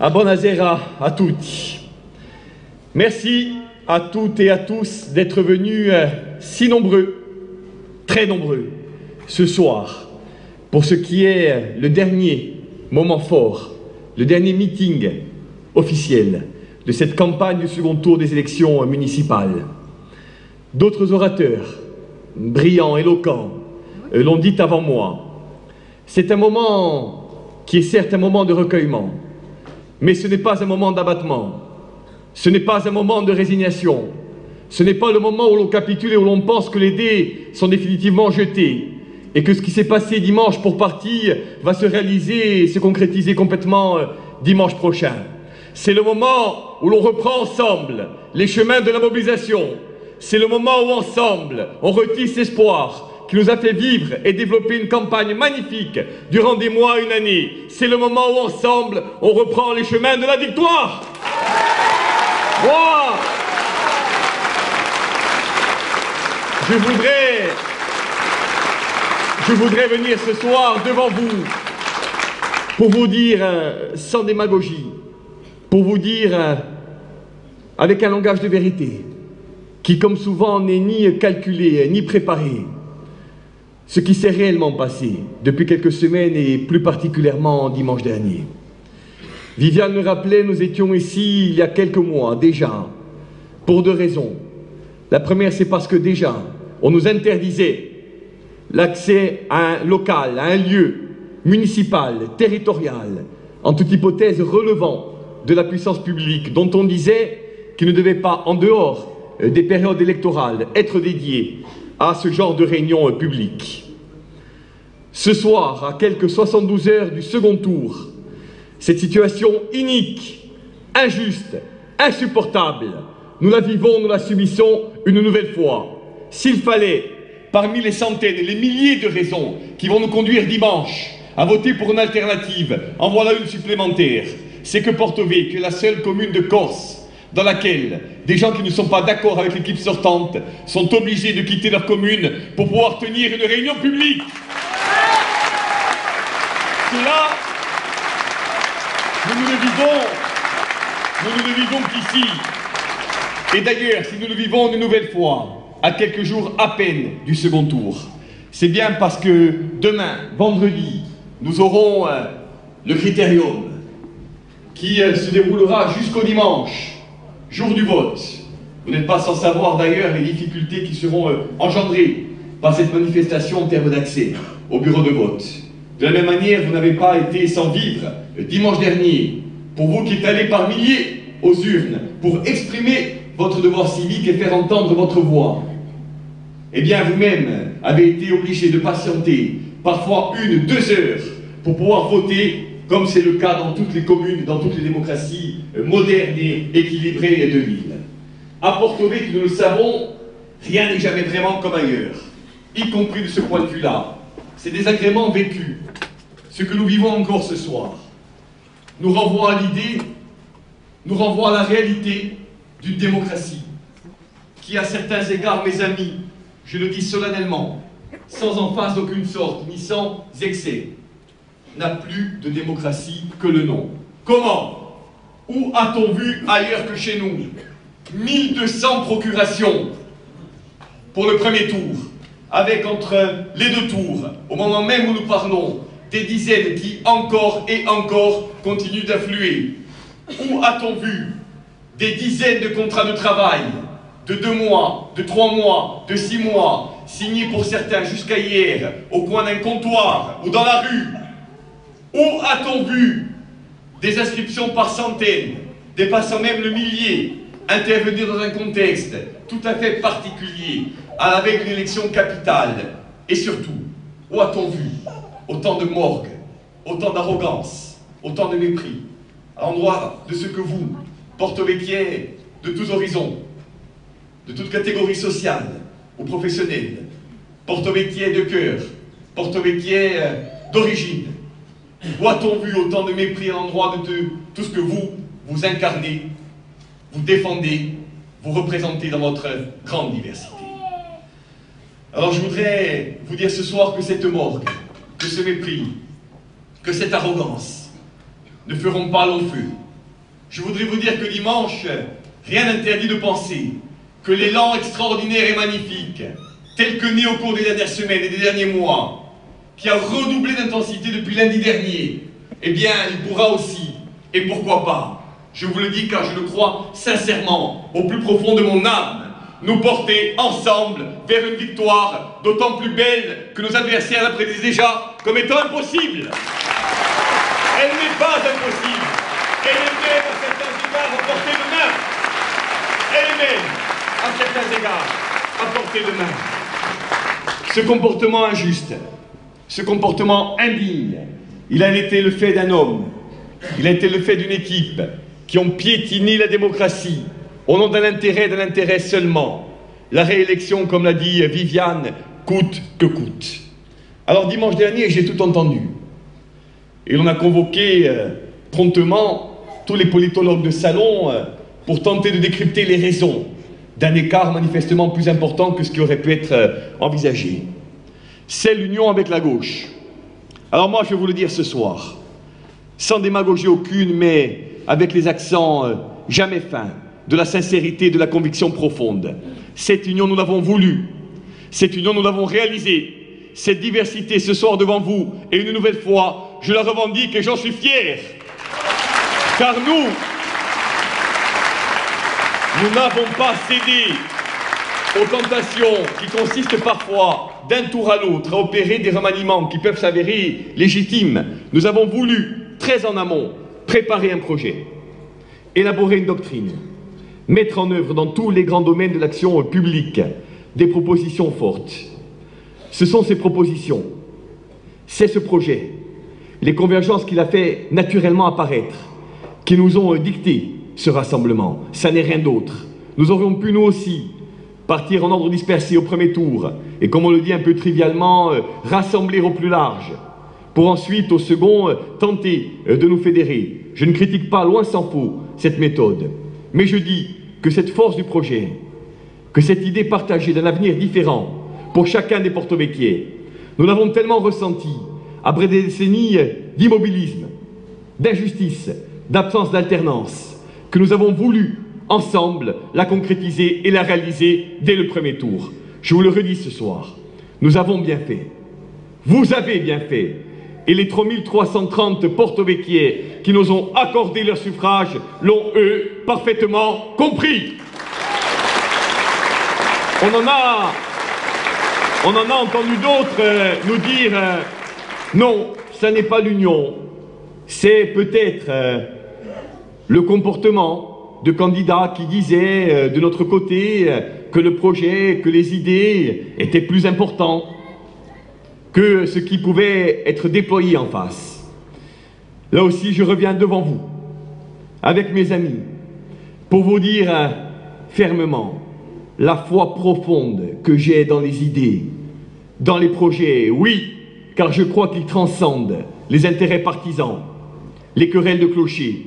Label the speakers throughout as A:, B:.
A: Buonasera a tutti. Merci à toutes et à tous d'être venus si nombreux, très nombreux, ce soir, pour ce qui est le dernier moment fort, le dernier meeting officiel de cette campagne du second tour des élections municipales. D'autres orateurs, brillants, éloquents, l'ont dit avant moi. C'est un moment qui est certes un moment de recueillement, mais ce n'est pas un moment d'abattement, ce n'est pas un moment de résignation, ce n'est pas le moment où l'on capitule et où l'on pense que les dés sont définitivement jetés et que ce qui s'est passé dimanche pour partie va se réaliser et se concrétiser complètement dimanche prochain. C'est le moment où l'on reprend ensemble les chemins de la mobilisation. C'est le moment où ensemble on retisse l'espoir qui nous a fait vivre et développer une campagne magnifique durant des mois, une année. C'est le moment où ensemble on reprend les chemins de la victoire. Moi, je voudrais venir ce soir devant vous pour vous dire sans démagogie, pour vous dire avec un langage de vérité qui, comme souvent, n'est ni calculé ni préparé, ce qui s'est réellement passé depuis quelques semaines et plus particulièrement dimanche dernier. Viviane le rappelait, nous étions ici il y a quelques mois déjà, pour deux raisons. La première, c'est parce que déjà, on nous interdisait l'accès à un local, à un lieu municipal, territorial, en toute hypothèse relevant de la puissance publique, dont on disait qu'il ne devait pas, en dehors des périodes électorales, être dédié à ce genre de réunion publique. Ce soir, à quelques 72 heures du second tour, cette situation inique, injuste, insupportable, nous la vivons, nous la subissons une nouvelle fois. S'il fallait, parmi les centaines et les milliers de raisons qui vont nous conduire dimanche à voter pour une alternative, en voilà une supplémentaire. C'est que Porto Vecchio est la seule commune de Corse dans laquelle des gens qui ne sont pas d'accord avec l'équipe sortante sont obligés de quitter leur commune pour pouvoir tenir une réunion publique. Cela, nous ne le vivons qu'ici. Et d'ailleurs, si nous le vivons une nouvelle fois, à quelques jours à peine du second tour, c'est bien parce que demain, vendredi, nous aurons le critérium qui se déroulera jusqu'au dimanche, jour du vote. Vous n'êtes pas sans savoir d'ailleurs les difficultés qui seront engendrées par cette manifestation en termes d'accès au bureau de vote. De la même manière, vous n'avez pas été sans vivre dimanche dernier, pour vous qui êtes allés par milliers aux urnes pour exprimer votre devoir civique et faire entendre votre voix. Eh bien, vous-même avez été obligé de patienter parfois 1-2 heures pour pouvoir voter, comme c'est le cas dans toutes les communes, dans toutes les démocraties modernes et équilibrées de l'île. À Porto Vecchio, nous le savons, rien n'est jamais vraiment comme ailleurs, y compris de ce point de vue-là. Ces désagréments vécus, ce que nous vivons encore ce soir, nous renvoie à l'idée, nous renvoie à la réalité d'une démocratie qui, à certains égards, mes amis, je le dis solennellement, sans emphase d'aucune sorte, ni sans excès, n'a plus de démocratie que le nom. Comment? Où a-t-on vu ailleurs que chez nous 1200 procurations pour le premier tour, avec entre les deux tours, au moment même où nous parlons, des dizaines qui encore et encore continuent d'affluer. Où a-t-on vu des dizaines de contrats de travail de 2 mois, de 3 mois, de 6 mois, signés pour certains jusqu'à hier, au coin d'un comptoir ou dans la rue? Où a-t-on vu des inscriptions par centaines, dépassant même le millier, intervenir dans un contexte tout à fait particulier, avec une élection capitale? Et surtout, où a-t-on vu autant de morgue, autant d'arrogance, autant de mépris, à l'endroit de ce que vous, porto-vecchiais de tous horizons, de toute catégorie sociale ou professionnelle, porto-vecchiais de cœur, porto-vecchiais d'origine, où a-t-on vu autant de mépris à l'endroit de tout ce que vous incarnez, vous défendez, vous représentez dans votre grande diversité? Alors je voudrais vous dire ce soir que cette morgue, que ce mépris, que cette arrogance ne feront pas long feu je voudrais vous dire que dimanche, rien n'interdit de penser que l'élan extraordinaire et magnifique, tel que né au cours des dernières semaines et des derniers mois, qui a redoublé d'intensité depuis lundi dernier, eh bien, il pourra aussi, et pourquoi pas, je vous le dis car je le crois sincèrement, au plus profond de mon âme, nous porter ensemble vers une victoire d'autant plus belle que nos adversaires la prédisent déjà comme étant impossible. Elle n'est pas impossible. Elle est même à certains égards à portée de main. Elle est même à certains égards à portée de main. Ce comportement injuste, ce comportement indigne, il a été le fait d'un homme, il a été le fait d'une équipe qui ont piétiné la démocratie au nom d'un intérêt seulement. La réélection, comme l'a dit Viviane, coûte que coûte. Alors dimanche dernier, j'ai tout entendu. Et on a convoqué promptement tous les politologues de salon pour tenter de décrypter les raisons d'un écart manifestement plus important que ce qui aurait pu être envisagé. C'est l'union avec la gauche. Alors moi, je vais vous le dire ce soir, sans démagogie aucune, mais avec les accents jamais fins, de la sincérité et de la conviction profonde. Cette union, nous l'avons voulue. Cette union, nous l'avons réalisée. Cette diversité ce soir devant vous, et une nouvelle fois, je la revendique et j'en suis fier. Car nous n'avons pas cédé aux tentations qui consistent parfois, d'un tour à l'autre, à opérer des remaniements qui peuvent s'avérer légitimes. Nous avons voulu, très en amont, préparer un projet, élaborer une doctrine, mettre en œuvre dans tous les grands domaines de l'action publique des propositions fortes. Ce sont ces propositions, c'est ce projet, les convergences qu'il a fait naturellement apparaître, qui nous ont dicté ce rassemblement. Ça n'est rien d'autre. Nous aurions pu, nous aussi, partir en ordre dispersé au premier tour, et comme on le dit un peu trivialement, rassembler au plus large, pour ensuite, au second, tenter de nous fédérer. Je ne critique pas, loin s'en faut, cette méthode, mais je dis que cette force du projet, que cette idée partagée d'un avenir différent pour chacun des porto-vecchiais, nous l'avons tellement ressenti après des décennies d'immobilisme, d'injustice, d'absence d'alternance, que nous avons voulu, ensemble, la concrétiser et la réaliser dès le premier tour. Je vous le redis ce soir, nous avons bien fait. Vous avez bien fait. Et les 3330 porto-vecchiais qui nous ont accordé leur suffrage l'ont, eux, parfaitement compris. On en a entendu d'autres nous dire non, ça n'est pas l'union, c'est peut-être le comportement de candidats qui disaient de notre côté que le projet, que les idées étaient plus importants que ce qui pouvait être déployé en face. Là aussi, je reviens devant vous, avec mes amis, pour vous dire fermement la foi profonde que j'ai dans les idées, dans les projets, oui, car je crois qu'ils transcendent les intérêts partisans, les querelles de clocher,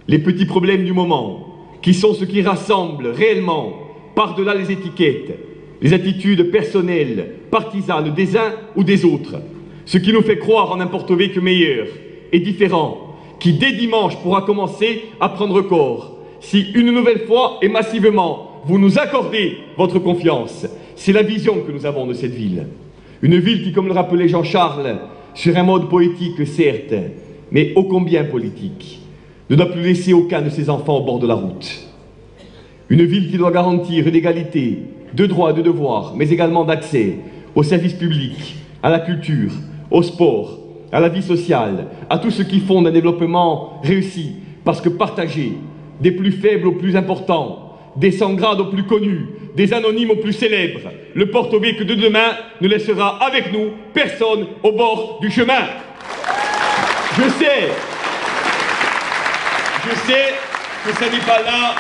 A: les petits problèmes du moment, qui sont ce qui rassemble réellement, par-delà les étiquettes, les attitudes personnelles, partisanes des uns ou des autres, ce qui nous fait croire en un porto-vecchio meilleur et différent, qui dès dimanche pourra commencer à prendre corps, si une nouvelle fois et massivement vous nous accordez votre confiance. C'est la vision que nous avons de cette ville. Une ville qui, comme le rappelait Jean-Charles, sur un mode poétique certes, mais ô combien politique, ne doit plus laisser aucun de ses enfants au bord de la route. Une ville qui doit garantir une égalité de droits et de devoirs, mais également d'accès aux services publics, à la culture, au sport, à la vie sociale, à tout ce qui fonde un développement réussi, parce que partagé, des plus faibles aux plus importants, des sans grades aux plus connus, des anonymes aux plus célèbres, le porto-vecchio de demain ne laissera avec nous personne au bord du chemin. Je sais que ce n'est pas là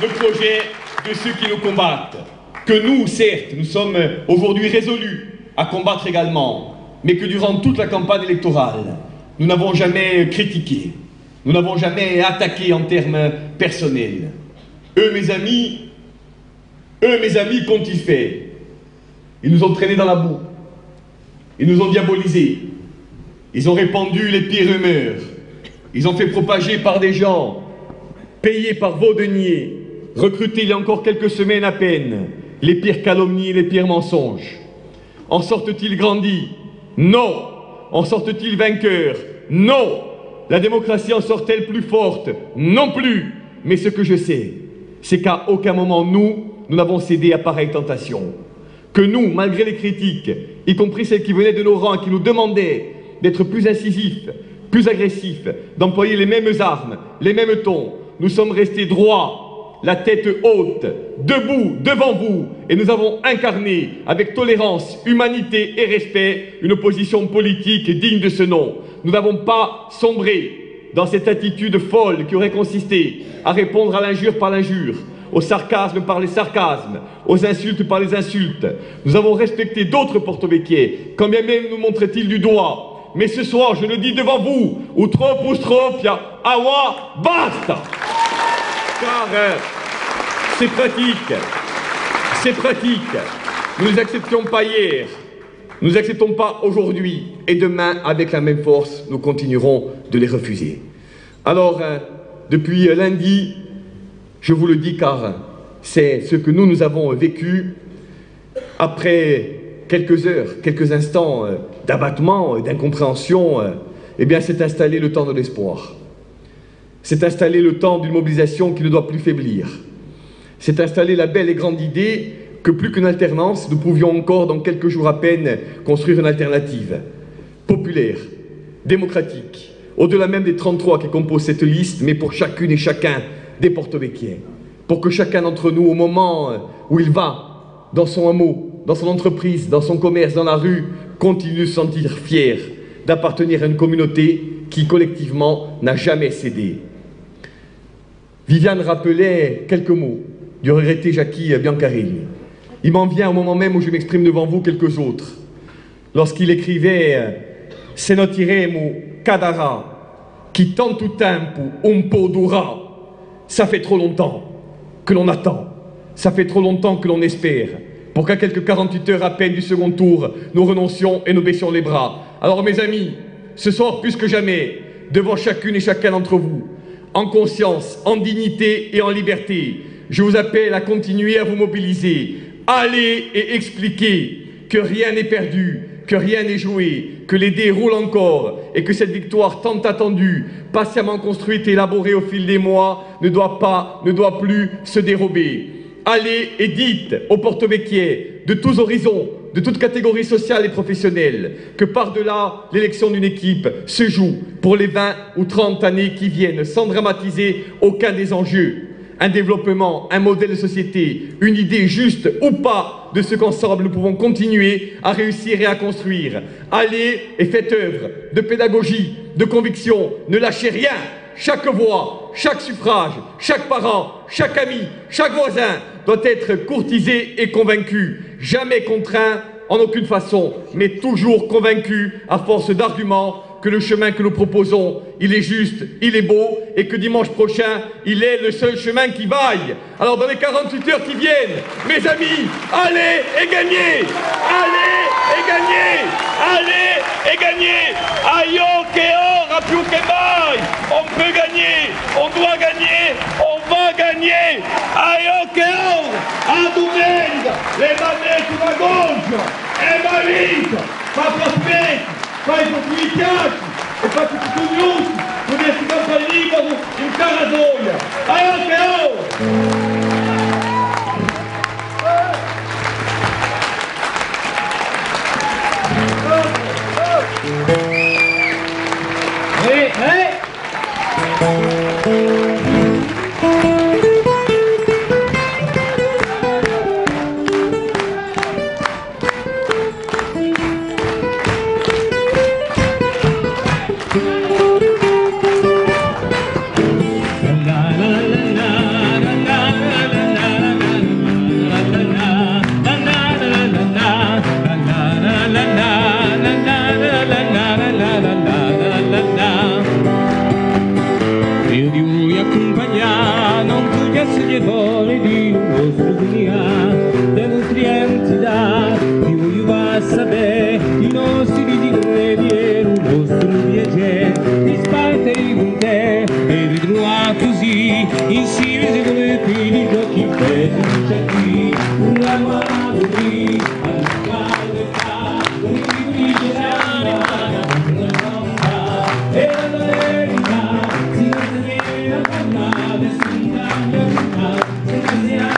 A: le projet de ceux qui nous combattent, que nous, certes, nous sommes aujourd'hui résolus à combattre également, mais que durant toute la campagne électorale, nous n'avons jamais critiqué, nous n'avons jamais attaqué en termes personnels. Eux, mes amis, qu'ont-ils fait? Ils nous ont traînés dans la boue, ils nous ont diabolisés, ils ont répandu les pires rumeurs, ils ont fait propager par des gens payés par vos deniers, recrutés il y a encore quelques semaines à peine, les pires calomnies et les pires mensonges. En sortent-ils grandis? Non. En sortent-ils vainqueurs? Non. La démocratie en sort-elle plus forte? Non plus. Mais ce que je sais, c'est qu'à aucun moment nous n'avons cédé à pareille tentation. Que nous, malgré les critiques, y compris celles qui venaient de nos rangs, qui nous demandaient d'être plus incisifs, plus agressifs, d'employer les mêmes armes, les mêmes tons, nous sommes restés droits, la tête haute, debout devant vous, et nous avons incarné avec tolérance, humanité et respect une opposition politique digne de ce nom. Nous n'avons pas sombré dans cette attitude folle qui aurait consisté à répondre à l'injure par l'injure, au sarcasme par les sarcasmes, aux insultes par les insultes. Nous avons respecté d'autres porto-vecchiais, quand bien même nous montraient-ils du doigt. Mais ce soir, je le dis devant vous, utropia, awa, basta! Car c'est pratique, c'est pratique. Nous ne les acceptions pas hier, nous ne les acceptons pas aujourd'hui, et demain, avec la même force, nous continuerons de les refuser. Alors, depuis lundi, je vous le dis car c'est ce que nous avons vécu après quelques heures, quelques instants d'abattement, d'incompréhension, eh bien s'est installé le temps de l'espoir. S'est installé le temps d'une mobilisation qui ne doit plus faiblir. S'est installée la belle et grande idée que plus qu'une alternance, nous pouvions encore, dans quelques jours à peine, construire une alternative populaire, démocratique, au-delà même des 33 qui composent cette liste, mais pour chacune et chacun des porto-vecchiens, pour que chacun d'entre nous, au moment où il va, dans son hameau, dans son entreprise, dans son commerce, dans la rue, continue de se sentir fier d'appartenir à une communauté qui, collectivement, n'a jamais cédé. Viviane rappelait quelques mots du regretté Jackie Biancarelli. Il m'en vient au moment même où je m'exprime devant vous quelques autres. Lorsqu'il écrivait « Se notiremo cadara, qui tanto tempo un po' dura ». Ça fait trop longtemps que l'on attend, ça fait trop longtemps que l'on espère, pour qu'à quelques 48 heures à peine du second tour, nous renoncions et nous baissions les bras. Alors mes amis, ce soir plus que jamais, devant chacune et chacun d'entre vous, en conscience, en dignité et en liberté, je vous appelle à continuer à vous mobiliser. Allez et expliquez que rien n'est perdu, que rien n'est joué, que les dés roulent encore et que cette victoire tant attendue, patiemment construite et élaborée au fil des mois, ne doit plus se dérober. Allez et dites aux porto-vecchiais de tous horizons, de toutes catégories sociales et professionnelles, que par-delà l'élection d'une équipe se joue pour les 20 ou 30 années qui viennent, sans dramatiser aucun des enjeux. Un développement, un modèle de société, une idée juste ou pas de ce qu'ensemble nous pouvons continuer à réussir et à construire. Allez et faites œuvre de pédagogie, de conviction, ne lâchez rien. Chaque voix, chaque suffrage, chaque parent, chaque ami, chaque voisin doit être courtisé et convaincu, jamais contraint en aucune façon, mais toujours convaincu à force d'arguments que le chemin que nous proposons, il est juste, il est beau, et que dimanche prochain, il est le seul chemin qui vaille. Alors dans les 48 heures qui viennent, mes amis, allez et gagnez! Allez et gagnez! Allez et gagnez! Aïe, Kéor, Apiou Kébaï! On peut gagner, on doit gagner, on va gagner! Aïe, Kéor! A domingo, levantamento na gauche! É Marisa! Para prospecto! Faz oportunidade, e faz oportunidade, por esse campanile em Carazoia. Aí, Peão! Ei, ei!
B: vecina, vecina, vecina,